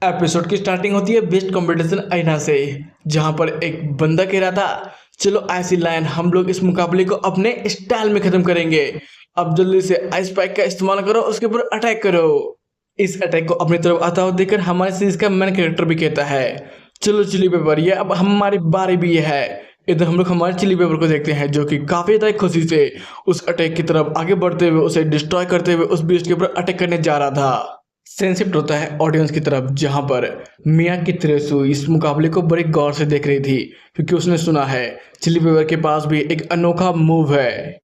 Episode की starting होती है बेस्ट कंपटीशन आईना से, जहां पर एक बंदा कह रहा था चलो ऐसी लाइन हम लोग इस मुकाबले को अपने स्टाइल में खत्म करेंगे। अब जल्दी से आइस पैक का इस्तेमाल करो, उसके ऊपर अटैक करो। इस अटैक को अपनी तरफ आता हुआ देखकर हमारे सीरीज का मेन कैरेक्टर भी कहता है चलो चिली पेपर, ये अब हमारी बारी भी है। इधर हम लोग हमारे चिली पेपर को देखते हैं जो कि काफी ज्यादा खुशी से उस अटैक की तरफ आगे बढ़ते हुए उसे डिस्ट्रॉय करते हुए उस बीस्ट के ऊपर अटैक करने जा रहा था। सेंसिप्ट होता है ऑडियंस की तरफ, जहां पर मिया की त्रेसु इस मुकाबले को बड़े गौर से देख रही थी, क्योंकि उसने सुना है चिली पेपर के पास भी एक अनोखा मूव है।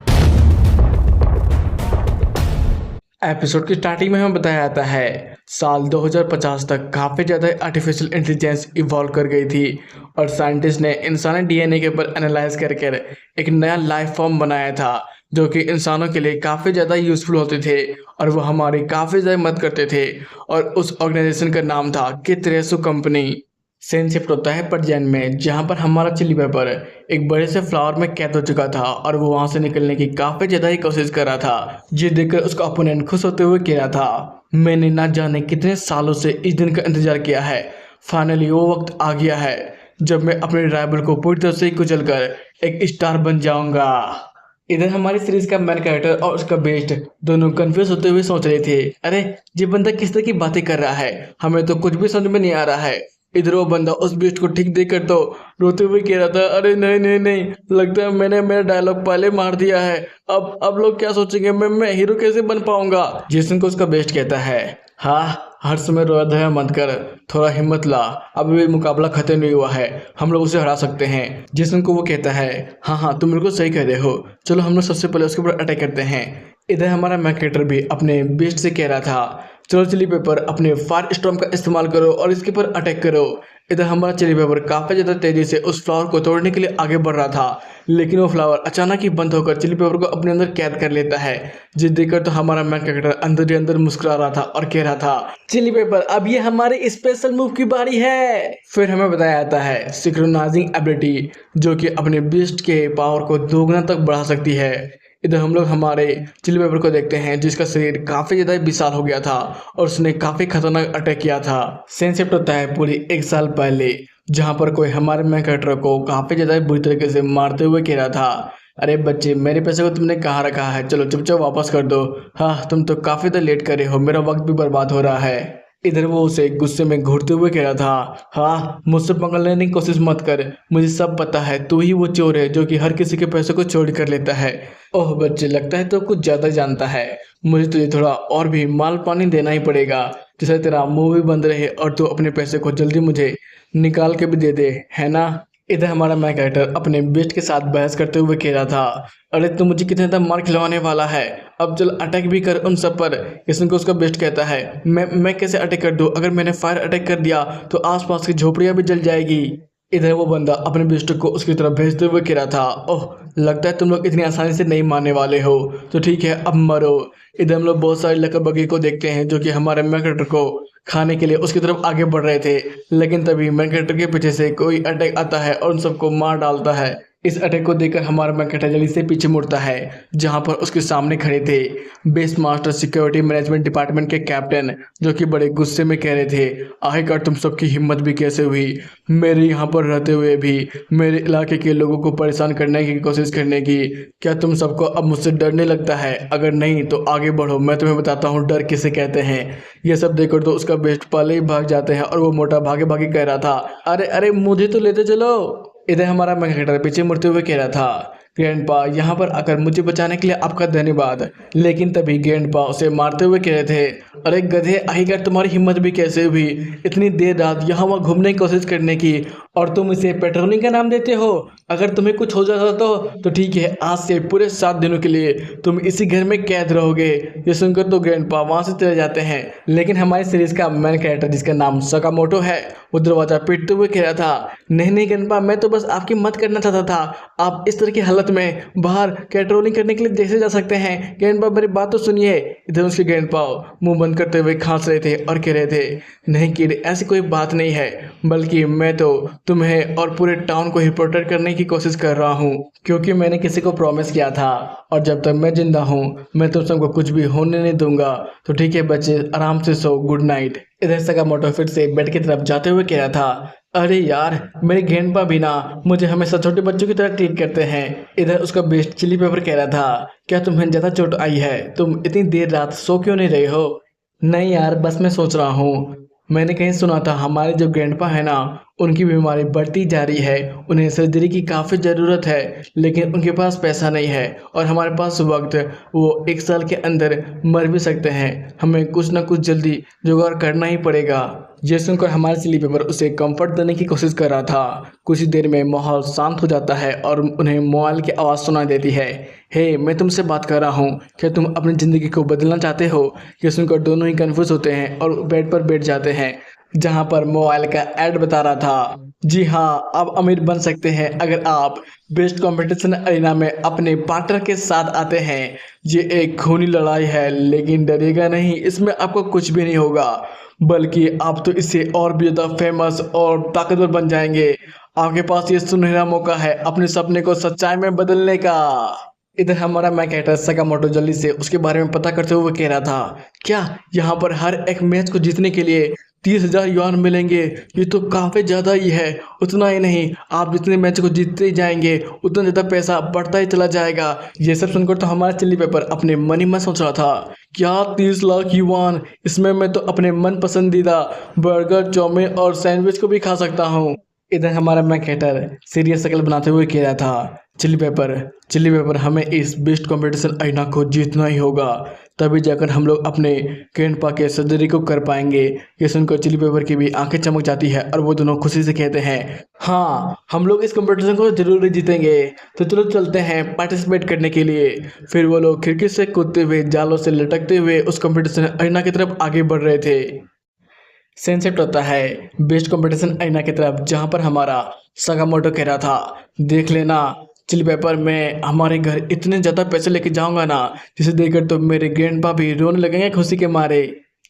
एपिसोड की स्टार्टिंग में हमें बताया जाता है साल 2050 तक काफ़ी ज़्यादा आर्टिफिशियल इंटेलिजेंस इवॉल्व कर गई थी और साइंटिस्ट ने इंसानी डीएनए के ऊपर एनालाइज करके एक नया लाइफ फॉर्म बनाया था जो कि इंसानों के लिए काफ़ी ज़्यादा यूज़फुल होते थे और वो हमारी काफ़ी ज़्यादा मदद करते थे। और उस ऑर्गेनाइजेशन का नाम था कित्रेसु कंपनी। सीन शिफ्ट होता है प्रेजेंट में, जहाँ पर हमारा चिली पेपर एक बड़े से फ्लावर में कैद हो चुका था और वो वहाँ से निकलने की काफ़ी ज़्यादा ही कोशिश कर रहा था। ये देखकर उसका ओपोनेंट खुश होते हुए कह रहा था मैंने ना जाने कितने सालों से इस दिन का इंतजार किया है, फाइनली वो वक्त आ गया है जब मैं अपने राइवल को पूरी तरह से कुचल कर एक स्टार बन जाऊंगा। इधर हमारी सीरीज का मेन कैरेक्टर और उसका बेस्ट दोनों कंफ्यूज होते हुए सोच रहे थे अरे ये बंदा किस तरह की बातें कर रहा है, हमें तो कुछ भी समझ में नहीं आ रहा है। इधर वो बंदा उस बीस्ट को ठीक देख कर तो रोते हुए कह रहा था अरे नहीं नहीं नहीं, लगता है मैंने मेरा डायलॉग पहले मार दिया है। अब लोग क्या सोचेंगे, मैं हीरो कैसे बन पाऊंगा। जेसन को उसका बेस्ट कहता है हाँ हर समय रोया धोया मत कर, थोड़ा हिम्मत ला, अभी भी मुकाबला खत्म नहीं हुआ है, हम लोग उसे हरा सकते हैं। जेसन को वो कहता है हाँ तुम बिल्कुल सही कह रहे हो, चलो हम लोग सबसे पहले उसके ऊपर अटैक करते हैं। इधर हमारा मैक कैरेक्टर भी अपने बेस्ट से कह रहा था चलो चिली पेपर अपने फायर स्टॉर्म का इस्तेमाल करो और इसके ऊपर अटैक करो। इधर हमारा चिली पेपर काफ़ी ज़्यादा तेज़ी से उस फ्लावर को तोड़ने के लिए आगे बढ़ रहा था, लेकिन वो फ्लावर अचानक ही बंद होकर चिली पेपर को अपने अंदर कैद कर लेता है। जिस देखकर तो हमारा मैन कैरेक्टर अंदर ही अंदर मुस्कुरा रहा था और कह रहा था चिली पेपर अब ये हमारे स्पेशल मूव की बारी है। फिर हमें बताया जाता है सिंक्रोनाइजिंग एबिलिटी जो कि अपने बीस्ट के पावर को दोगुना तक बढ़ा सकती है। इधर हम लोग हमारे चिली पेपर को देखते हैं जिसका शरीर काफ़ी ज़्यादा विशाल हो गया था और उसने काफ़ी खतरनाक अटैक किया था। सेंसेप्ट होता है पूरी एक साल पहले, जहाँ पर कोई हमारे मैन कैरेक्टर को काफ़ी ज़्यादा बुरी तरीके से मारते हुए कह रहा था अरे बच्चे मेरे पैसे को तुमने कहाँ रखा है, चलो चुपचाप वापस कर दो, हाँ तुम तो काफ़ी ज़्यादा लेट कर रहे हो, मेरा वक्त भी बर्बाद हो रहा है। इधर वो उसे गुस्से में घूरते हुए कह रहा था हाँ मुझसे पकड़ने की कोशिश मत कर, मुझे सब पता है तू ही वो चोर है जो कि हर किसी के पैसे को चोरी कर लेता है। ओह बच्चे लगता है तो कुछ ज़्यादा जानता है, मुझे तुझे थोड़ा और भी माल पानी देना ही पड़ेगा जिससे तेरा मुंह भी बंद रहे और तू अपने पैसे को जल्दी मुझे निकाल के भी दे दे, है ना। इधर हमारा मैक कैरेक्टर अपने बेस्ट के साथ बहस करते हुए कह रहा था अरे तू मुझे कितने तक मार खिलवाने वाला है, अब चल अटैक भी कर उन सब पर। किशन को उसका बेस्ट कहता है मैं कैसे अटैक कर दूं, अगर मैंने फायर अटैक कर दिया तो आसपास की झोपड़ियां भी जल जाएगी। इधर वो बंदा अपने बेस्ट को उसकी तरफ भेजते हुए कह रहा था ओह लगता है तुम लोग इतनी आसानी से नहीं मारने वाले हो, तो ठीक है अब मरो। इधर हम लोग बहुत सारे लकड़ बग्घे को देखते हैं जो कि हमारे मैन कैरेक्टर को खाने के लिए उसकी तरफ आगे बढ़ रहे थे, लेकिन तभी मैन कैरेक्टर के पीछे से कोई अटैक आता है और उन सबको मार डालता है। इस अटैक को देखकर हमारा मैन कैरेक्टर जल्दी से पीछे मुड़ता है, जहां पर उसके सामने खड़े थे base master security management department के कैप्टन, जो कि बड़े गुस्से में कह रहे थे आखिरकार तुम सबकी हिम्मत भी कैसे हुई मेरे यहाँ पर रहते हुए भी मेरे इलाके के लोगों को परेशान करने की कोशिश करने की, क्या तुम सबको अब मुझसे डरने लगता है, अगर नहीं तो आगे बढ़ो मैं तुम्हें बताता हूँ डर किसे कहते हैं। ये सब देखकर तो उसका बेस्ट पहले ही भाग जाते हैं और वो मोटा भागे भागे कह रहा था अरे अरे मुझे तो लेते चलो। इधर हमारा मैन कैरेक्टर पीछे मुड़ते हुए कह रहा था ग्रैंडपा यहाँ पर आकर मुझे बचाने के लिए आपका धन्यवाद, लेकिन तभी ग्रैंडपा उसे मारते हुए कह रहे थे अरे गधे आखिरकार तुम्हारी हिम्मत भी कैसे हुई इतनी देर रात यहाँ वहाँ घूमने की कोशिश करने की, और तुम इसे पेट्रोलिंग का नाम देते हो। अगर तुम्हें कुछ हो जाता तो ठीक है, आज से पूरे 7 दिनों के लिए तुम इसी घर में कैद रहोगे। ये सुनकर तो ग्रैंडपा वहाँ से चले जाते हैं, लेकिन हमारी सीरीज का मेन कैरेक्टर जिसका नाम सकामोटो है वो दरवाजा पीटते हुए कह रहा था नहीं नहीं ग्रैंडपा मैं तो बस आपकी मदद करना चाहता था, आप इस तरह की हालत में बाहर पेट्रोलिंग करने के लिए कैसे जा सकते हैं, ग्रैंडपा मेरी बात तो सुनिए। इधर उसके ग्रैंडपा मुंह बंद करते हुए खांस रहे थे और कह रहे थे नहीं किड ऐसी कोई बात नहीं है, बल्कि मैं तो तुम्हें और पूरे टाउन को ही प्रोटेक्ट करने की कोशिश कर रहा हूँ, क्योंकि मैंने किसी को प्रॉमिस किया था और जब तक मैं जिंदा हूँ मैं तुम सबको कुछ भी होने नहीं दूंगा। तो ठीक है बच्चे, आराम से सो, गुड नाइट। इधर सगामोटो फिर से बेड की तरफ जाते हुए कह रहा था, अरे यार मेरे गेंडपा भी ना मुझे हमेशा छोटे बच्चों की तरह ट्रीट करते हैं। इधर उसका बेस्ट चिली पेपर कह रहा था, क्या तुम्हें ज्यादा चोट आई है? तुम इतनी देर रात सो क्यों नहीं रहे हो? नहीं यार, बस मैं सोच रहा हूँ, मैंने कहीं सुना था हमारे जो ग्रैंडपा है ना, उनकी बीमारी बढ़ती जा रही है, उन्हें सर्जरी की काफ़ी ज़रूरत है, लेकिन उनके पास पैसा नहीं है और हमारे पास वक्त, वो 1 साल के अंदर मर भी सकते हैं। हमें कुछ ना कुछ जल्दी जुगाड़ करना ही पड़ेगा। ये सुनकर हमारे चिली पेपर उसे कंफर्ट देने की कोशिश कर रहा था। कुछ ही देर में माहौल शांत हो जाता है और उन्हें मोबाइल की आवाज़ सुनाई देती है। हे, मैं तुमसे बात कर रहा हूँ, क्या तुम अपनी ज़िंदगी को बदलना चाहते हो? ये सुनकर दोनों ही कंफ्यूज होते हैं और बेड पर बैठ जाते हैं जहाँ पर मोबाइल का ऐड बता रहा था, जी हाँ, आप अमीर बन सकते हैं अगर आप बेस्ट कंपटीशन अरीना में अपने पार्टनर के साथ आते हैं। ये एक खूनी लड़ाई है, लेकिन डरिएगा नहीं, इसमें आपको कुछ भी नहीं होगा, बल्कि आप तो इससे और भी ज़्यादा फेमस और ताकतवर बन जाएंगे। आपके पास ये सुनहरा मौका है अपने सपने को सच्चाई में बदलने का। इधर हमारा मैं कैरेक्टर सगामोटो जल्दी से उसके बारे में पता करते हुए कह रहा था, क्या यहाँ पर हर एक मैच को जीतने के लिए 30,000 युआन मिलेंगे? ये तो काफ़ी ज़्यादा ही है। उतना ही नहीं, आप जितने मैच को जीतते ही जाएंगे उतना ज़्यादा पैसा बढ़ता ही चला जाएगा। ये सब सुनकर तो हमारा चिल्ली पेपर अपने मन ही में सोच रहा था, क्या 30 लाख युआन? इसमें मैं तो अपने मन पसंदीदा बर्गर, चाउमीन और सैंडविच को भी खा सकता हूँ। इधर हमारा मैं कैरेक्टर सीरियस शक्ल बनाते हुए कह रहा था, चिल्ली पेपर हमें इस बेस्ट कंपटीशन अरीना को जीतना ही होगा, तभी जाकर हम लोग अपने ग्रैंडपा के सर्जरी को कर पाएंगे। ये सुनकर चिल्ली पेपर की भी आंखें चमक जाती है और वो दोनों खुशी से कहते हैं, हाँ हम लोग इस कंपटीशन को जरूर जीतेंगे। तो चलो चलते हैं पार्टिसिपेट करने के लिए। फिर वो लोग खिड़की से कूदते हुए, जालों से लटकते हुए उस कंपटीशन अरीना की तरफ आगे बढ़ रहे थे। सेंसेप्ट होता है बेस्ट कंपटीशन अरीना की तरफ, जहाँ पर हमारा सगामोटो कह रहा था, देख लेना चिली पेपर, मैं हमारे घर इतने ज़्यादा पैसे लेके जाऊंगा ना, जिसे देखकर तो मेरे ग्रैंडपा भी रोने लगेंगे खुशी के मारे।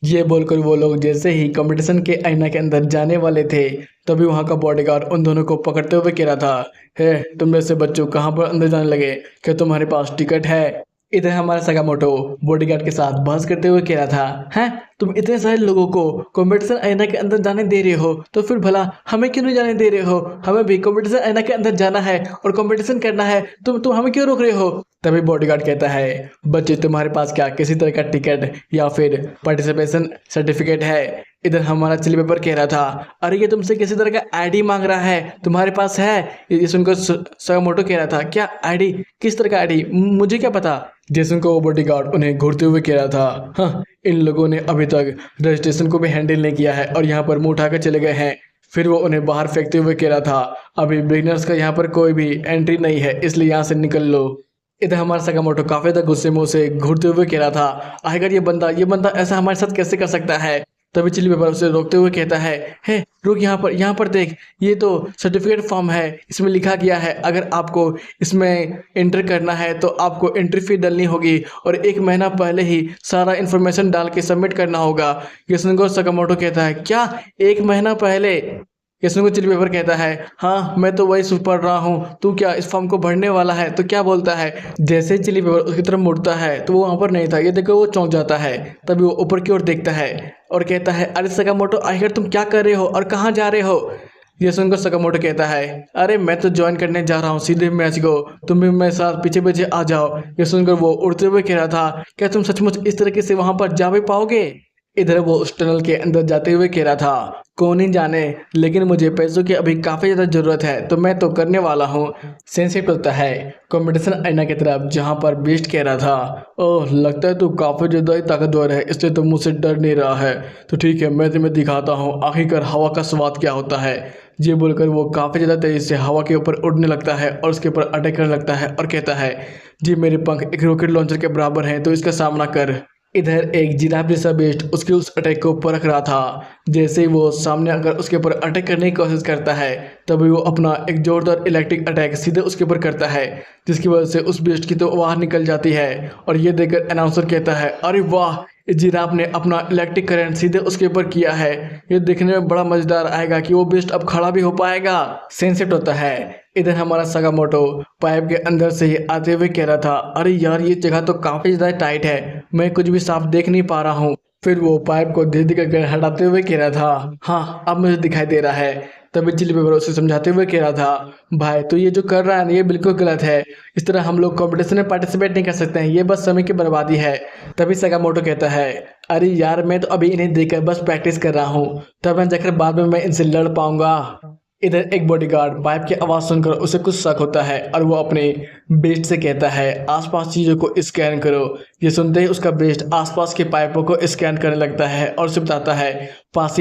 ये बोलकर वो लोग जैसे ही कंपटीशन के अरीना के अंदर जाने वाले थे, तभी वहाँ का बॉडीगार्ड उन दोनों को पकड़ते हुए कह रहा था, हे तुम जैसे बच्चों कहाँ पर अंदर जाने लगे? क्या तुम्हारे पास टिकट है? इधर हमारा सगामोटो बॉडीगार्ड के साथ बहस करते हुए कह रहा था, हैं तुम इतने सारे लोगों को कंपटीशन अरीना के अंदर जाने दे रहे हो, तो फिर भला हमें क्यों नहीं जाने दे रहे हो? हमें भी कंपटीशन अरीना के अंदर जाना है और कंपटीशन करना है, तुम हमें क्यों रोक रहे हो? तभी बॉडीगार्ड कहता है, बच्चे तुम्हारे पास क्या किसी तरह का टिकट या फिर पार्टिसिपेशन सर्टिफिकेट है? इधर हमारा चिली पेपर कह रहा था, अरे ये तुमसे किसी तरह का आईडी मांग रहा है, तुम्हारे पास है? ये सुनकर सगामोटो कह रहा था, क्या आईडी? किस तरह का आईडी? मुझे क्या पता? जैसन को वो बॉडीगार्ड उन्हें घूरते हुए कह रहा था, हाँ इन लोगों ने अभी तक रजिस्ट्रेशन को भी हैंडल नहीं किया है और यहाँ पर मुंह उठाकर चले गए हैं। फिर वो उन्हें बाहर फेंकते हुए कह रहा था, अभी बिगिनर्स का यहाँ पर कोई भी एंट्री नहीं है, इसलिए यहाँ से निकल लो। इधर हमारा सगामोटो काफी ज्यादा गुस्से में उसे घूरते हुए कह रहा था, आखिर ये बंदा ऐसा हमारे साथ कैसे कर सकता है? तभी चिली पेपर उसे रोकते हुए कहता है, हे रुक, यहाँ पर देख, ये तो सर्टिफिकेट फॉर्म है, इसमें लिखा गया है अगर आपको इसमें एंटर करना है तो आपको एंट्री फी डालनी होगी और 1 महीना पहले ही सारा इन्फॉर्मेशन डाल के सबमिट करना होगा। ये सुनकर सगामोटो कहता है, क्या 1 महीना पहले? ये सुनकर चिली पेपर कहता है, हाँ मैं तो वही पढ़ रहा हूँ, तू क्या इस फॉर्म को भरने वाला है? तो क्या बोलता है? जैसे ही चिली पेपर उसकी तरफ मुड़ता है तो वो वहाँ पर नहीं था। ये देखो वो चौंक जाता है। तभी वो ऊपर की ओर देखता है और कहता है, अरे सगामोटो आखिर तुम क्या कर रहे हो और कहाँ जा रहे हो? ये सुनकर सगामोटो कहता है, अरे मैं तो ज्वाइन करने जा रहा हूँ सीधे मैच को, तुम भी मेरे साथ पीछे पीछे आ जाओ। ये सुनकर वो उड़ते हुए कह रहा था, क्या तुम सचमुच इस तरीके से वहाँ पर जा भी पाओगे? इधर वो उस टनल के अंदर जाते हुए कह रहा था, कौन ही जाने, लेकिन मुझे पैसों की अभी काफ़ी ज़्यादा ज़रूरत है तो मैं तो करने वाला हूँ। सेंसिटिव होता है कंपटीशन अरीना की तरफ, जहाँ पर बेस्ट कह रहा था, ओह लगता है तू काफ़ी ज़्यादा ही ताकतवर है, इसलिए तो मुझसे डर नहीं रहा है। तो ठीक है, मैं तुम्हें दिखाता हूँ आखिरकार हवा का स्वाद क्या होता है। ये बोलकर वो काफ़ी ज़्यादा तेज़ी से हवा के ऊपर उड़ने लगता है और उसके ऊपर अटैक करने लगता है और कहता है, जी मेरे पंख एक रॉकेट लॉन्चर के बराबर हैं, तो इसका सामना कर। इधर एक जिराफ जैसा बेस्ट उसके उस अटैक को परख रहा था। जैसे ही वो सामने अगर उसके ऊपर अटैक करने की कोशिश करता है, तभी वो अपना एक जोरदार इलेक्ट्रिक अटैक सीधे उसके ऊपर करता है, जिसकी वजह से उस बेस्ट की तो आवाज़ निकल जाती है। और ये देखकर अनाउंसर कहता है, अरे वाह, इस जिराफ ने अपना इलेक्ट्रिक करंट सीधे उसके ऊपर किया है। ये देखने में बड़ा मजेदार आएगा कि वो बीस्ट अब खड़ा भी हो पाएगा। सेंसेट होता है। इधर हमारा सगामोटो पाइप के अंदर से ही आते हुए कह रहा था, अरे यार ये जगह तो काफी ज्यादा टाइट है, मैं कुछ भी साफ देख नहीं पा रहा हूँ। फिर वो पाइप को धीरे धीरे करके हटाते हुए कह रहा था, हाँ अब मुझे दिखाई दे रहा है। तभी चिली पेपर उसे समझाते हुए कह रहा था, भाई तो ये जो कर रहा है ना ये बिल्कुल गलत है। इस तरह हम लोग कंपटीशन में पार्टिसिपेट नहीं कर सकते हैं, ये बस समय की बर्बादी है। तभी सगामोटो कहता है, अरे यार मैं तो अभी इन्हें देखकर बस प्रैक्टिस कर रहा हूँ, तब मैं जाकर बाद में मैं इनसे लड़ पाऊंगा। इधर एक बॉडीगार्ड पाइप की आवाज सुनकर उसे कुछ शक होता है और वो अपने बेस्ट से कहता है, आसपास चीजों को स्कैन करो। ये सुनते ही उसका बेस्ट आसपास के पाइपों को स्कैन करने लगता है और उसे बताता है, पास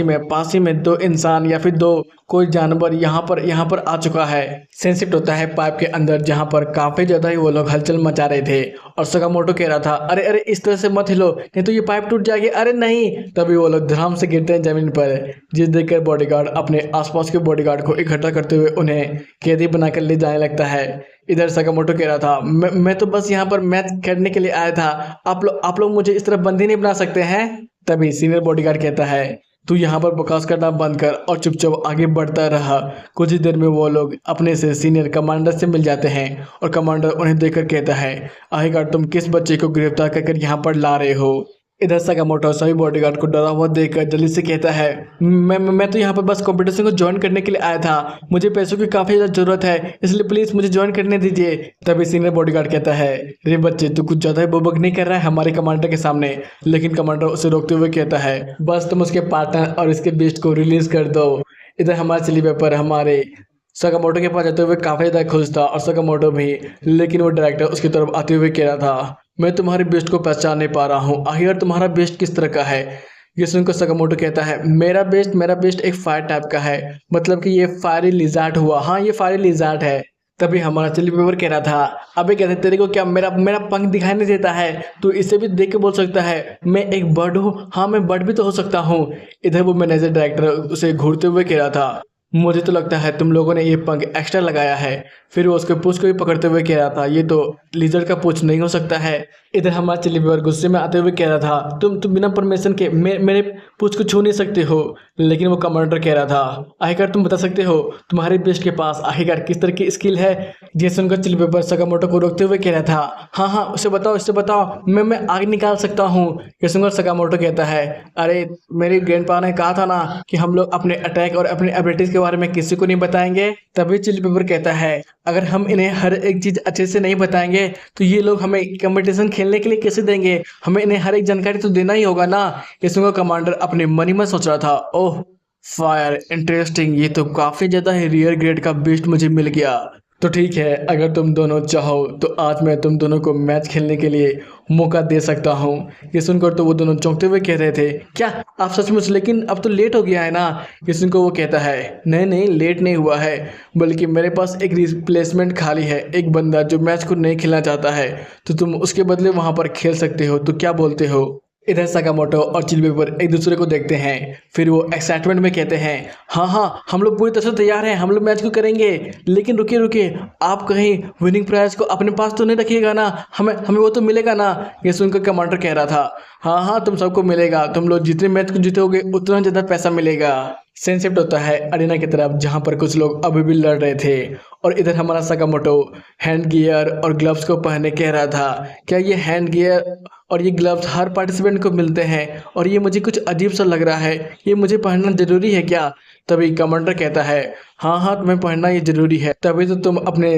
ही में दो इंसान या फिर दो कोई जानवर यहाँ पर आ चुका है। सेंसिटिव होता है पाइप के अंदर जहाँ पर काफी ज्यादा ही वो लोग हलचल मचा रहे थे और सगामोटो कह रहा था, अरे अरे इस तरह से मत हिलो नहीं तो ये पाइप टूट जाएगी। अरे नहीं। तभी वो लोग धड़ाम से गिरते हैं जमीन पर, जिस देखकर बॉडीगार्ड अपने आसपास के बॉडीगार्ड को इकट्ठा करते हुए उन्हें कैदी बनाकर ले जाने लगता है। इधर सगामोटो कह रहा था, मैं तो बस यहाँ पर मैच खेलने के लिए आया था, आप लोग मुझे इस तरह बंदी नहीं बना सकते हैं। तभी सीनियर बॉडीगार्ड कहता है, तू यहाँ पर बकवास करना बंद कर और चुपचाप आगे बढ़ता रहा। कुछ ही देर में वो लोग अपने से सीनियर कमांडर से मिल जाते हैं और कमांडर उन्हें देखकर कहता है, आखिरकार तुम किस बच्चे को गिरफ्तार कर यहाँ पर ला रहे हो। इधर सगामोटो सभी बॉडीगार्ड को डरा हुआ देखकर जल्दी से कहता है, मैं तो यहाँ पर बस कंपटीशन को ज्वाइन करने के लिए आया था, मुझे पैसों की काफी ज्यादा जरूरत है, इसलिए प्लीज मुझे ज्वाइन करने दीजिए। तभी सीनियर बॉडीगार्ड कहता है, रे बच्चे तू कुछ ज्यादा ही बोबक नहीं कर रहा है हमारे कमांडर के सामने। लेकिन कमांडर उसे रोकते हुए कहता है, बस तुम उसके पार्टनर और इसके बीस्ट को रिलीज कर दो। इधर हमारे चिली पेपर हमारे सगामोटो के पास जाते हुए काफी ज्यादा खुश था और सगामोटो भी, लेकिन वो डायरेक्टर उसकी तरफ आते हुए कह रहा था, मैं तुम्हारे बेस्ट को पहचान नहीं पा रहा हूँ, आखिर तुम्हारा बेस्ट किस तरह का है। ये सुनकर सगामोटो कहता है, मेरा बेस्ट एक फायर टाइप का है, मतलब कि ये फायरी लिजार्ड हुआ। हाँ ये फायरी लिजार्ड है। तभी हमारा चिली पेपर कह रहा था, अबे कहते तेरे को क्या मेरा मेरा पंख दिखाई नहीं देता है, तू इसे भी देख के बोल सकता है मैं एक बर्ड हूँ। हाँ मैं बर्ड भी तो हो सकता हूँ। इधर वो मैनेजर डायरेक्टर उसे घूरते हुए कह रहा था, मुझे तो लगता है तुम लोगों ने ये पंख एक्स्ट्रा लगाया है। फिर वो उसके पूंछ को भी पकड़ते हुए कह रहा था, ये तो लिजर्ड का पूंछ नहीं हो सकता है। इधर हमारा चिली पेपर गुस्से में आते हुए कह रहा था, तुम बिना परमिशन के मेरे पूंछ को छू नहीं सकते हो। लेकिन वो कमांडर कह रहा था, आखिरकार तुम बता सकते हो तुम्हारे बेस्ट के पास आखिरकार किस तरह की स्किल है। ये सुनकर चिली पेपर सगामोटो को रोकते हुए कह रहा था, हाँ उससे बताओ मैं आग निकाल सकता हूँ। ये सुनकर सगामोटो कहता है, अरे मेरे ग्रैंडपा ने कहा था ना कि हम लोग अपने अटैक और अपने एबिलिटीज के बारे में किसी को नहीं बताएंगे। तभी चिली पेपर कहता है, अगर हम इन्हें हर एक चीज अच्छे से नहीं बताएंगे तो ये लोग हमें कंपटीशन खेलने के लिए कैसे देंगे, हमें इन्हें हर एक जानकारी तो देना ही होगा ना। ये सुनकर कमांडर अपने मन ही में सोच रहा था, ओह फायर इंटरेस्टिंग, ये तो काफी ज्यादा ही रेयर ग्रेड का बीस्ट मुझे मिल गया। तो ठीक है, अगर तुम दोनों चाहो तो आज मैं तुम दोनों को मैच खेलने के लिए मौका दे सकता हूँ। ये सुनकर तो वो दोनों चौंकते हुए कह रहे थे, क्या आप सचमुच, लेकिन अब तो लेट हो गया है ना। ये सुनकर वो कहता है, नहीं लेट नहीं हुआ है, बल्कि मेरे पास एक रिप्लेसमेंट खाली है, एक बंदा जो मैच को नहीं खेलना चाहता है, तो तुम उसके बदले वहाँ पर खेल सकते हो, तो क्या बोलते हो। इधर सगामोटो और चिली पेपर एक दूसरे को देखते हैं, फिर वो एक्साइटमेंट में कहते हैं, हाँ हम लोग पूरी तरह से तैयार हैं, हम लोग मैच को करेंगे। लेकिन रुकिए आप कहीं विनिंग प्राइज को अपने पास तो नहीं रखिएगा ना, हमें वो तो मिलेगा ना। ये सुनकर कमांडर कह रहा था, हाँ तुम सबको मिलेगा, तुम लोग जितने मैच को जीतोगे उतना ज़्यादा पैसा मिलेगा। सेंसिप्ट होता है अरीना की तरफ जहाँ पर कुछ लोग अभी भी लड़ रहे थे और इधर हमारा सगामोटो हैंड गियर और ग्लव्स को पहने कह रहा था, क्या ये हैंड गियर और ये ग्लव्स हर पार्टिसिपेंट को मिलते हैं और ये मुझे कुछ अजीब सा लग रहा है, ये मुझे पहनना जरूरी है क्या। तभी कमांडर कहता है, हाँ तुम्हें पढ़ना ये जरूरी है, तभी तो तुम अपने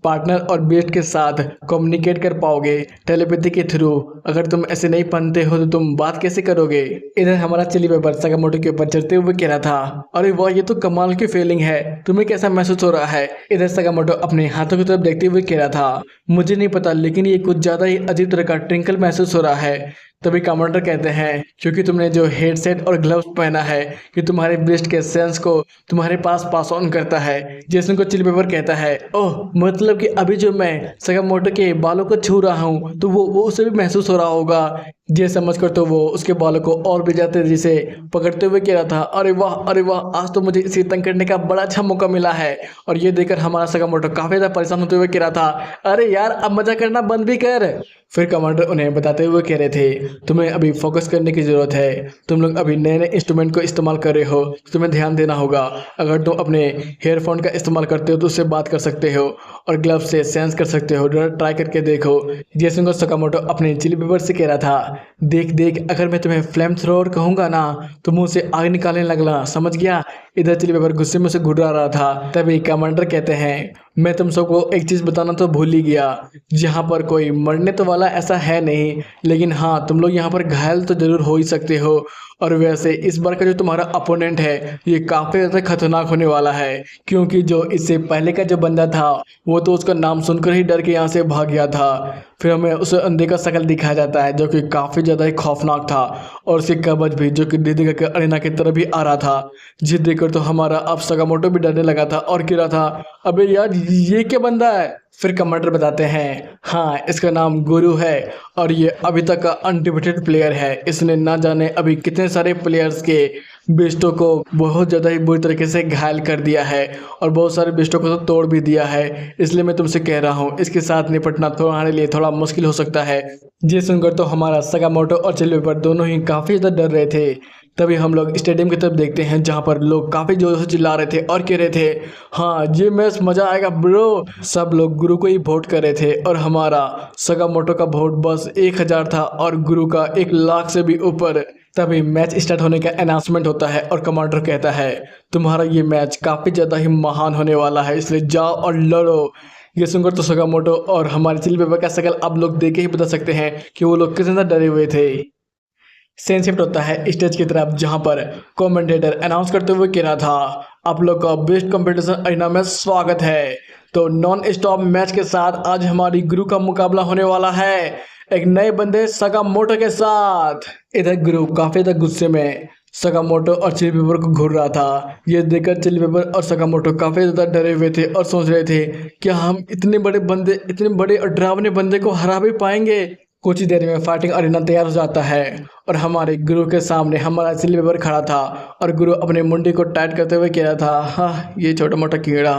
पार्टनर और बेस्ट के साथ कम्युनिकेट कर पाओगे टेलीपैथी के थ्रू। अगर तुम ऐसे नहीं पहनते हो तो तुम बात कैसे करोगे। इधर हमारा चिली पेपर सगामोटो के ऊपर चढ़ते हुए कह रहा था, अरे वाह ये तो कमाल की फीलिंग है, तुम्हें कैसा महसूस हो रहा है। इधर सगामोटो अपने हाथों की तरफ देखते हुए कह रहा था, मुझे नहीं पता, लेकिन ये कुछ ज्यादा ही अजीब तरह का ट्विंकल महसूस हो रहा है। तभी कमांडर कहते हैं, क्योंकि तुमने जो हेडसेट और ग्लव्स पहना है कि तुम्हारे ब्रेस्ट के सेंस को तुम्हारे पास ऑन करता है। जेसन को चिली पेपर कहता है, ओह मतलब कि अभी जो मैं सगामोटो के बालों को छू रहा हूँ तो वो उसे भी महसूस हो रहा होगा। ये समझकर तो वो उसके बालों को और भी ज्यादा तेजी से पकड़ते हुए कह रहा था, अरे वाह आज तो मुझे इसे तंग करने का बड़ा अच्छा मौका मिला है। और ये देखकर हमारा सगामोटो काफी ज्यादा परेशान होते हुए कह रहा था, अरे यार अब मजा करना बंद भी कर। फिर कमांडर उन्हें बताते हुए कह रहे थे, तुम्हें अभी फोकस करने की ज़रूरत है। तुम लोग अभी नए नए इंस्ट्रूमेंट को इस्तेमाल कर रहे हो, तुम्हें ध्यान देना होगा। अगर तुम अपने हेयरफोन का इस्तेमाल करते हो तो उससे बात कर सकते हो और ग्लव्स से सेंस कर सकते हो। ट्राई करके देखो। जेसन को सकामोटो अपने चिली पेपर से कह रहा था, देख देख, अगर मैं तुम्हें फ्लेम थ्रोअर कहूँगा ना तो मुँह से आग निकालने लगना, समझ गया। इधर चिली पेपर गुस्से में से घुरा रहा था। तभी कमांडर कहते हैं, मैं तुम सबको एक चीज़ बताना तो भूल ही गया। यहाँ पर कोई मरने तो वाला ऐसा है नहीं, लेकिन हाँ, तुम लोग यहाँ पर घायल तो जरूर हो ही सकते हो। और वैसे इस बार का जो तुम्हारा अपोनेंट है ये काफ़ी ज़्यादा खतरनाक होने वाला है, क्योंकि जो इससे पहले का जो बंदा था वो तो उसका नाम सुनकर ही डर के यहाँ से भाग गया था। फिर हमें उस अंधे का शकल दिखाया जाता है जो कि काफ़ी ज़्यादा ही खौफनाक था, और उसकी कवच भी जो कि धीरे धीरे अरेना की तरफ भी आ रहा था। जिसे देखकर तो हमारा अब सकामोटो भी डरने लगा था और कह रहा था, अबे यार ये क्या बंदा है। फिर कमांडर बताते हैं, हाँ, इसका नाम गुरु है और ये अभी तक का अनडिफिटेड प्लेयर है। इसने ना जाने अभी कितने सारे प्लेयर्स के बिस्टों को बहुत ज़्यादा ही बुरी तरीके से घायल कर दिया है और बहुत सारे बिस्टों को तो तोड़ भी दिया है। इसलिए मैं तुमसे कह रहा हूँ, इसके साथ निपटना तुम्हारे लिए थोड़ा मुश्किल हो सकता है। ये सुनकर तो हमारा सकामोटो और चिली पेपर दोनों ही काफ़ी ज़्यादा डर रहे थे। तभी हम लोग स्टेडियम की तरफ देखते हैं जहाँ पर लोग काफ़ी जोर से चिल्ला रहे थे और कह रहे थे, हाँ, ये मैच मज़ा आएगा ब्रो। सब लोग गुरु को ही वोट कर रहे थे और हमारा सकामोटो का वोट बस 1000 था और गुरु का 1 लाख से भी ऊपर। तभी मैच स्टार्ट होने का अनाउंसमेंट होता है और कमांडर कहता है, तुम्हारा ये मैच काफ़ी ज़्यादा ही महान होने वाला है, इसलिए जाओ और लड़ो। ये सुनकर तो सकामोटो और हमारे चिली पेपर का शकल आप लोग देख के ही बता सकते हैं कि वो लोग कितने डरे हुए थे। सीन शिफ्ट होता है स्टेज की तरफ जहां पर कमेंटेटर अनाउंस करते हुए कह रहा था, आप लोग का बेस्ट कंपटीशन अरेना में स्वागत है। तो नॉन स्टॉप मैच के साथ आज हमारी गुरु का मुकाबला होने वाला है एक नए बंदे सकामोटो के साथ। इधर गुरु काफी ज्यादा गुस्से में सकामोटो और चिली पेपर को घूर रहा था। ये देखकर चिली पेपर और सकामोटो काफी ज्यादा डरे हुए थे और सोच रहे थे क्या हम इतने बड़े और डरावने बंदे को हरा भी पाएंगे। कुछ ही देर में फाइटिंग अरेना तैयार हो जाता है और हमारे गुरु के सामने हमारा चिली पेपर खड़ा था और गुरु अपने मुंडी को टाइट करते हुए कह रहा था, हाँ, ये छोटा मोटा कीड़ा।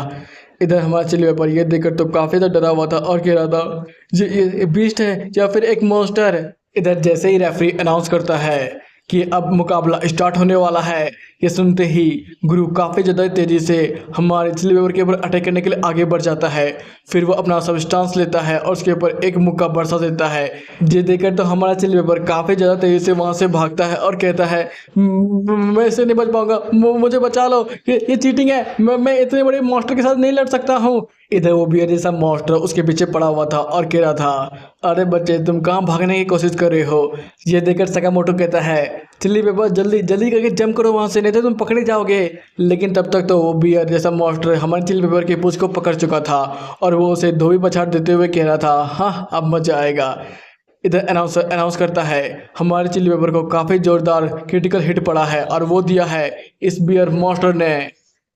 इधर हमारा चिली पेपर ये देखकर तो काफ़ी ज़्यादा डरा हुआ था और कह रहा था, ये बीस्ट है या फिर एक मॉन्स्टर है। इधर जैसे ही रेफरी अनाउंस करता है कि अब मुकाबला स्टार्ट होने वाला है, ये सुनते ही गुरु काफ़ी ज़्यादा तेज़ी से हमारे चिली पेपर के ऊपर अटैक करने के लिए आगे बढ़ जाता है। फिर वो अपना सब स्टांस लेता है और उसके ऊपर एक मुक्का बरसा देता है। ये देखकर तो हमारा चिली पेपर काफ़ी ज़्यादा तेज़ी से वहाँ से भागता है और कहता है, मैं इससे नहीं बच पाऊंगा, मुझे बचा लो, ये चीटिंग है, मैं इतने बड़े मॉन्स्टर के साथ नहीं लड़ सकता हूँ। इधर वो बियर जैसा मॉन्स्टर उसके पीछे पड़ा हुआ था और कह रहा था, अरे बच्चे, तुम कहाँ भागने की कोशिश कर रहे हो। ये देखकर सकामोटो कहता है, चिली पेपर जल्दी जल्दी करके जंप करो वहाँ से, नहीं तो तुम पकड़े जाओगे। लेकिन तब तक तो वो बियर जैसा मॉन्स्टर हमारे चिली पेपर के पूंछ को पकड़ चुका था और वो उसे धोबी पछाड़ देते हुए कह रहा था, हाँ, अब मजा आएगा। इधर अनाउंस करता है, हमारे चिली पेपर को काफ़ी जोरदार क्रिटिकल हिट पड़ा है और वो दिया है इस बियर मॉन्स्टर ने।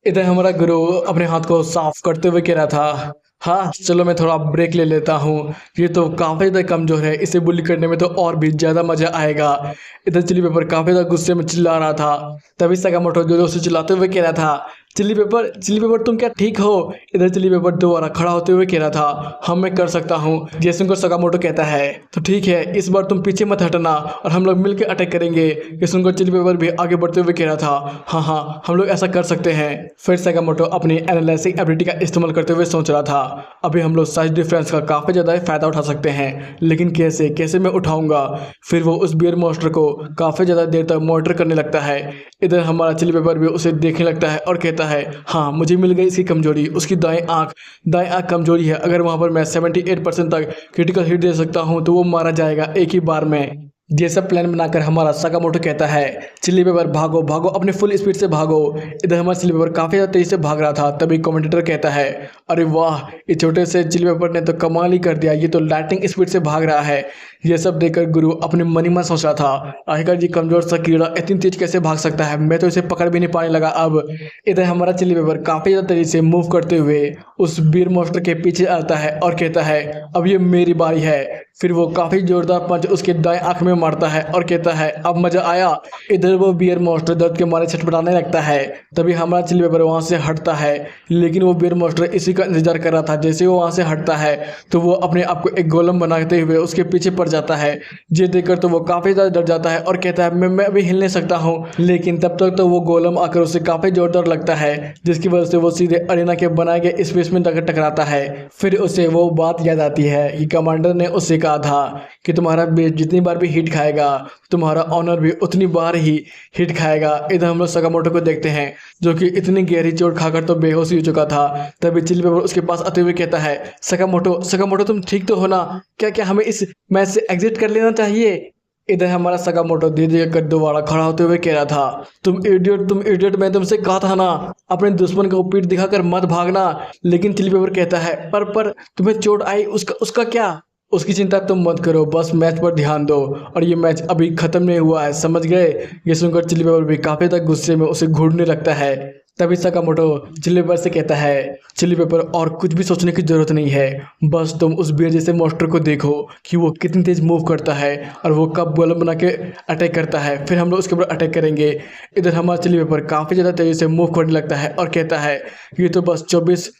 इधर हमारा गुरु अपने हाथ को साफ करते हुए कह रहा था, हाँ, चलो मैं थोड़ा ब्रेक ले लेता हूँ, ये तो काफ़ी ज़्यादा कमज़ोर है, इसे बुली करने में तो और भी ज़्यादा मज़ा आएगा। इधर चिली पेपर काफ़ी ज़्यादा गुस्से में चिल्ला रहा था। तभी सकामोटो जोर से चिल्लाते हुए कह रहा था, चिली पेपर तुम क्या ठीक हो। इधर चिली पेपर दोबारा खड़ा होते हुए कह रहा था, हाँ, मैं कर सकता हूँ। जैसन को सकामोटो कहता है, तो ठीक है, इस बार तुम पीछे मत हटना और हम लोग मिलकर अटैक करेंगे। जैसन को चिली पेपर भी आगे बढ़ते हुए कह रहा था, हाँ हाँ, हम लोग ऐसा कर सकते हैं। फिर सकामोटो अपनी एनालाइजिंग एबिलिटी का इस्तेमाल करते हुए सोच रहा था, अभी हम लोग साइज डिफरेंस का काफ़ी ज़्यादा फ़ायदा उठा सकते हैं, लेकिन कैसे मैं उठाऊंगा। फिर वो उस बियर मॉन्स्टर को काफ़ी ज़्यादा देर तक मॉनिटर करने लगता है। इधर हमारा चिली पेपर भी उसे देखने लगता है और कहता है, हाँ, मुझे मिल गई इसकी कमजोरी, उसकी दाएं आँख कमजोरी है। अगर वहाँ पर मैं 78% तक क्रिटिकल हिट दे सकता हूँ तो वो मारा जाएगा एक ही बार में। ये सब प्लान बनाकर हमारा सकामोटो कहता है, चिली पेपर भागो भागो, अपने फुल स्पीड से भागो। इधर हमारा चिली पेपर काफ़ी ज़्यादा तेज़ी से भाग रहा था। तभी कमेंटेटर कहता है, अरे वाह, ये छोटे से चिली पेपर ने तो कमाल ही कर दिया, ये तो लाइटिंग स्पीड से भाग रहा है। ये सब देखकर गुरु अपने मन ही मन सोच रहा था, आखिरकार ये कमजोर सा कीड़ा इतनी तेज कैसे भाग सकता है, मैं तो इसे पकड़ भी नहीं पाने लगा अब। इधर हमारा चिली पेपर काफ़ी ज़्यादा तेज़ी से मूव करते हुए उस बीयर मॉन्स्टर के पीछे आता है और कहता है अब ये मेरी बारी है। फिर वो काफी जोरदार पंच उसके दाएं आंख में मारता है और कहता है अब मजा आया। इधर वो बियर मॉन्स्टर दर्द के मारे छटपटाने लगता है। तभी हमारा चिली पेपर वहां से हटता है, लेकिन वो बियर मॉन्स्टर इसी का इंतजार कर रहा था। जैसे वो वहां से हटता है तो वो अपने आप को एक गोलम बनाते हुए उसके पीछे पड़ जाता है। ये देखकर तो वो काफी ज्यादा डर जाता है और कहता है मैं अभी हिल नहीं सकता हूँ। लेकिन तब तक तो वो गोलम आकर उसे काफी जोरदार लगता है, जिसकी वजह से वो सीधे अरीना के बनाए गए स्पेस में टकराता है। फिर उसे वो बात याद आती है कि कमांडर ने उससे कहा था कि तुम्हारा बेस जितनी बार भी हिट खाएगा तुम्हारा ऑनर भी उतनी बार ही हिट खाएगा। इधर हम लोग सकामोटो को देखते हैं जो कि इतनी गहरी चोट खाकर तो बेहोश हो चुका था। तभी चिली पेपर उसके पास आते हुए कहता है सकामोटो सकामोटो तुम ठीक तो हो ना? क्या क्या हमें इस मैच से एग्जिट कर लेना चाहिए? इधर हमारा सकामोटो धीरे कर दोबारा खड़ा होते हुए कह रहा था तुम इडियट मैं तुमसे कहा था ना अपने दुश्मन को पीठ दिखाकर मत भागना। लेकिन चिली पेपर कहता है पर तुम्हें चोट आई उसका क्या? उसकी चिंता तुम मत करो, बस मैच पर ध्यान दो और ये मैच अभी खत्म नहीं हुआ है, समझ गए? ये सुनकर चिली पेपर भी काफी तक गुस्से में उसे घूरने लगता है। तभी सकामोटो चिली पेपर से कहता है चिली पेपर और कुछ भी सोचने की जरूरत नहीं है, बस तुम उस बियर जैसे मॉन्स्टर को देखो कि वो कितनी तेज मूव करता है और वो कब गोलम बना के अटैक करता है, फिर हम लोग उसके ऊपर अटैक करेंगे। इधर हमारा चिली पेपर काफ़ी ज़्यादा तेज़ी से मूव करने लगता है और कहता है ये तो बस 24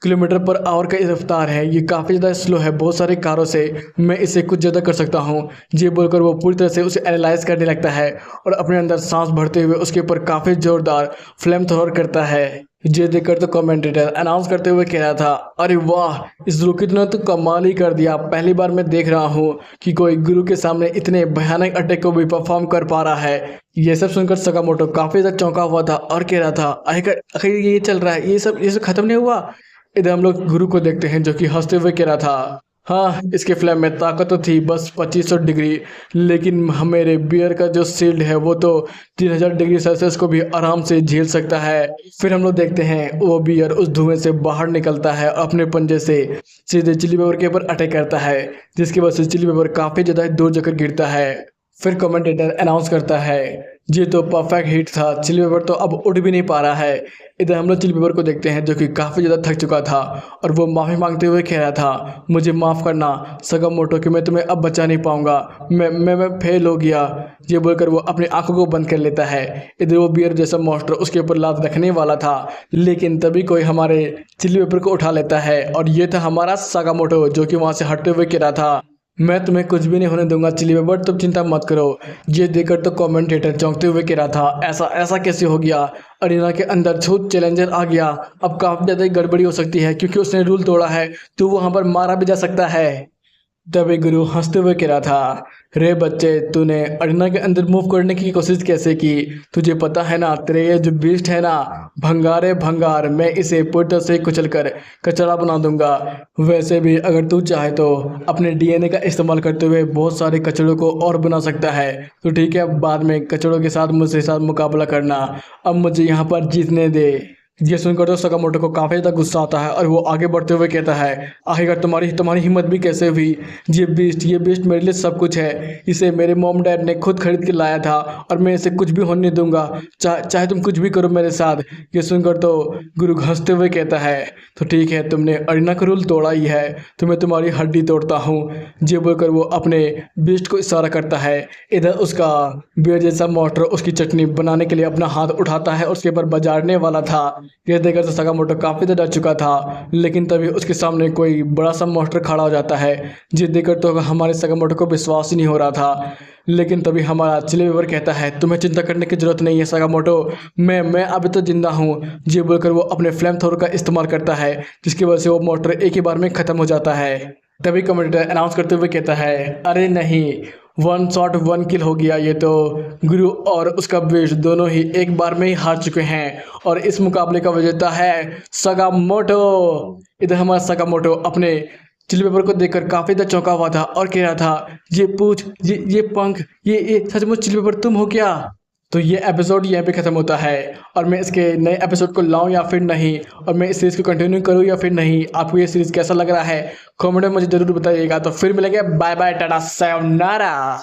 किलोमीटर पर आवर का रफ्तार है, ये काफ़ी ज़्यादा स्लो है, बहुत सारे कारों से मैं इसे कुछ ज़्यादा कर सकता हूँ। ये बोलकर वो पूरी तरह से उसे एनालाइज करने लगता है और अपने अंदर सांस भरते हुए उसके ऊपर काफ़ी ज़ोरदार फ्लेम थ्रोअर करता है। ये देखकर तो कमेंटेटर अनाउंस करते हुए कह रहा था अरे वाह इस रूकी ने तो कमाल ही कर दिया, पहली बार मैं देख रहा हूँ कि कोई गुरु के सामने इतने भयानक अटैक को भी परफॉर्म कर पा रहा है। ये सब सुनकर सकामोटो काफ़ी ज़्यादा चौंका हुआ था और कह रहा था आखिर ये चल रहा है, ये सब खत्म नहीं हुआ? इधर हम लोग गुरु को देखते हैं जो कि हंसते हुए कह रहा था हाँ इसके फ्लेम में ताकत तो थी बस 2500 डिग्री, लेकिन मेरे बियर का जो शील्ड है वो तो 3000 डिग्री सेल्सियस को भी आराम से झेल सकता है। फिर हम लोग देखते हैं वो बियर उस धुएं से बाहर निकलता है और अपने पंजे से सीधे चिली पेपर के ऊपर अटैक करता है, जिसकी वजह से चिली पेपर काफ़ी ज़्यादा दूर जाकर गिरता है। फिर कमेंटेटर अनाउंस करता है ये तो परफेक्ट हिट था, चिली पेपर तो अब उठ भी नहीं पा रहा है। इधर हम लोग चिली पेपर को देखते हैं जो कि काफ़ी ज़्यादा थक चुका था और वो माफ़ी मांगते हुए कह रहा था मुझे माफ़ करना सकामोटो कि मैं तुम्हें अब बचा नहीं पाऊंगा, मैं फेल हो गया। ये बोलकर वो अपनी आंखों को बंद कर लेता है। इधर वो बियर जैसा मॉन्स्टर उसके ऊपर लात रखने वाला था, लेकिन तभी कोई हमारे चिली पेपर को उठा लेता है और ये था हमारा सकामोटो जो कि वहाँ से हटते हुए कह रहा था मैं तुम्हें कुछ भी नहीं होने दूंगा चिली पेपर, तुम चिंता मत करो। ये देखकर तो कमेंटेटर चौंकते हुए कह रहा था ऐसा कैसे हो गया? अरीना के अंदर छूत चैलेंजर आ गया, अब काफ़ी ज़्यादा गड़बड़ी हो सकती है क्योंकि उसने रूल तोड़ा है, तो वहाँ पर मारा भी जा सकता है। तभी गुरु हंसते हुए कह रहा था रे बच्चे तूने अरीना के अंदर मूव करने की कोशिश कैसे की? तुझे पता है ना तेरे ये जो बीस्ट है ना भंगारे भंगार, मैं इसे पूरी तरह से कुचल कर कचरा बना दूंगा। वैसे भी अगर तू चाहे तो अपने डीएनए का इस्तेमाल करते हुए बहुत सारे कचड़ों को और बना सकता है, तो ठीक है बाद में कचड़ों के साथ मुझसे साथ मुकाबला करना, अब मुझे यहाँ पर जीतने दे। ये सुनकर तो सकामोटो को काफ़ी ज़्यादा गुस्सा आता है और वो आगे बढ़ते हुए कहता है आखिरकार तुम्हारी हिम्मत भी कैसे हुई? ये बीस्ट मेरे लिए सब कुछ है, इसे मेरे मॉम डैड ने खुद खरीद के लाया था और मैं इसे कुछ भी होने दूंगा, चाहे तुम कुछ भी करो मेरे साथ। ये सुनकर तो गुरु हंसते हुए कहता है तो ठीक है तुमने अरीना का रूल तोड़ा ही है तो मैं तुम्हारी हड्डी तोड़ता हूँ। ये बोलकर वो अपने बीस्ट को इशारा करता है। इधर उसका बियर जैसा मॉन्स्टर उसकी चटनी बनाने के लिए अपना हाथ उठाता है और उसके ऊपर बजारने वाला था। यह देखकर तो सकामोटो काफ़ी ज़्यादा डर चुका था, लेकिन तभी उसके सामने कोई बड़ा सा मॉन्स्टर खड़ा हो जाता है। जिसे देखकर तो हमारे सकामोटो को विश्वास ही नहीं हो रहा था। लेकिन तभी हमारा चिली पेपर कहता है तुम्हें चिंता करने की जरूरत नहीं है सकामोटो, मैं अभी तो जिंदा हूँ। ये बोलकर वो अपने फ्लेम थ्रोअर का इस्तेमाल करता है, जिसकी वजह से वो मॉन्स्टर एक ही बार में ख़त्म हो जाता है। तभी कमेंटेटर अनाउंस करते हुए कहता है अरे नहीं, 1 शॉट 1 किल हो गया, ये तो गुरु और उसका बीस्ट दोनों ही एक बार में ही हार चुके हैं और इस मुकाबले का विजेता है सकामोटो। इधर हमारा सकामोटो अपने चिली पेपर को देखकर काफ़ी ज़्यादा चौंका हुआ था और कह रहा था ये पूछ ये पंख ये सचमुच चिली पेपर तुम हो क्या? तो ये एपिसोड यहाँ पे ख़त्म होता है और मैं इसके नए एपिसोड को लाऊं या फिर नहीं, और मैं इस सीरीज़ को कंटिन्यू करूँ या फिर नहीं, आपको ये सीरीज़ कैसा लग रहा है कमेंट में मुझे ज़रूर बताइएगा। तो फिर मिलेंगे, बाय बाय टाटा सायोनारा।